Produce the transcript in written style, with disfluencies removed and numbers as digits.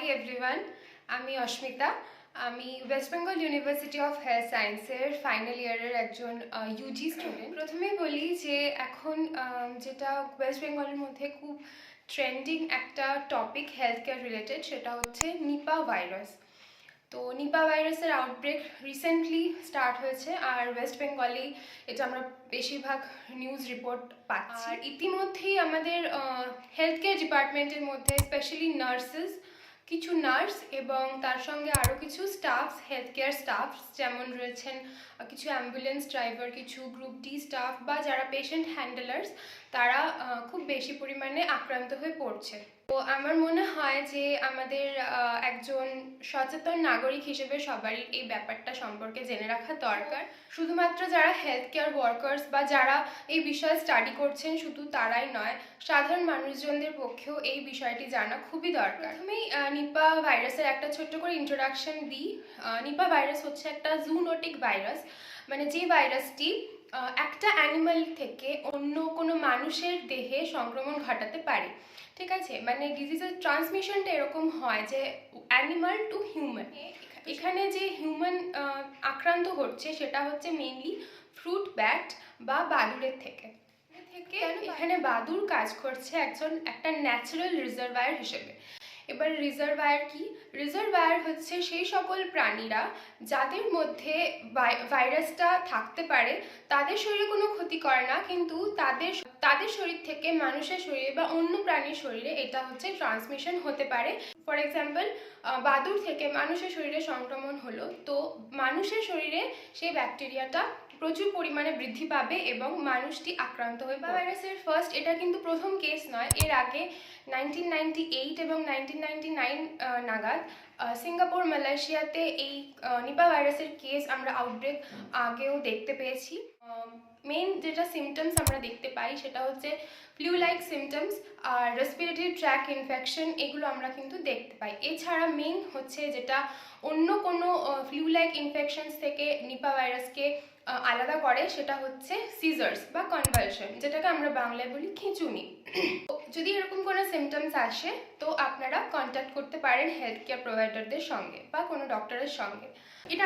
Hi everyone, আমি অস্মিতা। আমি West Bengal university of health সায়েন্সের ফাইনাল ইয়ারের একজন ইউজি স্টুডেন্ট। প্রথমেই বলি যে এখন যেটা ওয়েস্ট বেঙ্গলের মধ্যে খুব ট্রেন্ডিং একটা টপিক হেলথ কেয়ার রিলেটেড, সেটা হচ্ছে নিপা ভাইরাস। তো নিপা ভাইরাসের আউটব্রেক রিসেন্টলি স্টার্ট হয়েছে, আর ওয়েস্ট বেঙ্গলেই এটা আমরা বেশিরভাগ নিউজ রিপোর্ট পাচ্ছি। আর ইতিমধ্যেই আমাদের হেলথ কেয়ার ডিপার্টমেন্টের মধ্যে স্পেশালি কিছু নার্স এবং তার সঙ্গে আরও কিছু স্টাফস, হেলথ কেয়ার স্টাফস যেমন রয়েছেন কিছু অ্যাম্বুলেন্স ড্রাইভার, কিছু গ্রুপ ডি স্টাফ বা যারা পেশেন্ট হ্যান্ডলার্স, তারা খুব বেশি পরিমাণে আক্রান্ত হয়ে পড়ছে। তো আমার মনে হয় যে আমাদের একজন সচেতন নাগরিক হিসেবে সবারই এই ব্যাপারটা সম্পর্কে জেনে রাখা দরকার। শুধুমাত্র যারা হেলথ কেয়ার ওয়ার্কার্স বা যারা এই বিষয়ে স্টাডি করছেন শুধু তারাই নয়, সাধারণ মানুষজনদের পক্ষেও এই বিষয়টি জানা খুবই দরকার। প্রথমেই নিপা ভাইরাসের একটা ছোট্ট করে ইন্ট্রোডাকশন দিই। নিপা ভাইরাস হচ্ছে একটা জুনোটিক ভাইরাস, মানে যে ভাইরাসটি একটা অ্যানিমাল থেকে অন্য কোনো মানুষের দেহে সংক্রমণ ঘটাতে পারে। ঠিক আছে, মানে ডিজিজের ট্রান্সমিশনটা এরকম হয় যে অ্যানিমাল টু হিউম্যান। এখানে যে হিউম্যান আক্রান্ত হচ্ছে সেটা হচ্ছে মেইনলি ফ্রুট ব্যাট বা বাদুড়ের থেকে। এখানে বাদুড় কাজ করছে একটা ন্যাচারাল রিজার্ভায়ার হিসেবে। এবার রিজার্ভায়ার কি? রিজার্ভায়ার হচ্ছে সেই সকল প্রাণীরা যাদের মধ্যে ভাইরাসটা থাকতে পারে, তাদের শরীরে কোনো ক্ষতি করে না, কিন্তু তাদের শরীর থেকে মানুষের শরীরে বা অন্য প্রাণীর শরীরে এটা হচ্ছে ট্রান্সমিশন হতে পারে। ফর এক্সাম্পল, বাদুড় থেকে মানুষের শরীরে সংক্রমণ হলো, তো মানুষের শরীরে সেই ব্যাকটেরিয়াটা প্রচুর পরিমাণে বৃদ্ধি পাবে এবং মানুষটি আক্রান্ত হয়ে পড়বে। ভাইরাসের এটা কিন্তু প্রথম কেস নয়। এর আগে 1998 এবং 1999 নাগাদ সিঙ্গাপুর, মালয়েশিয়াতে এই নিপা ভাইরাসের কেস আমরা আউটব্রেক আগেও দেখতে পেয়েছি। মেইন যেটা সিমটমস আমরা দেখতে পাই সেটা হচ্ছে ফ্লু লাইক সিমটমস আর রেসপিরেটরি ট্র্যাক ইনফেকশন, এগুলো আমরা কিন্তু দেখতে পাই। এছাড়া মেইন হচ্ছে যেটা অন্য কোনো ফ্লু লাইক ইনফেকশনস থেকে নিপা ভাইরাসকে আলাদা করে, সেটা হচ্ছে সিজার্স বা কনভালশন, যেটাকে আমরা বাংলায় বলি খিঁচুনি। যদি এরকম কোনো সিমটমস আসে তো আপনারা কন্ট্যাক্ট করতে পারেন হেলথ কেয়ার প্রোভাইডারদের সঙ্গে বা কোনো ডক্টরের সঙ্গে। এটা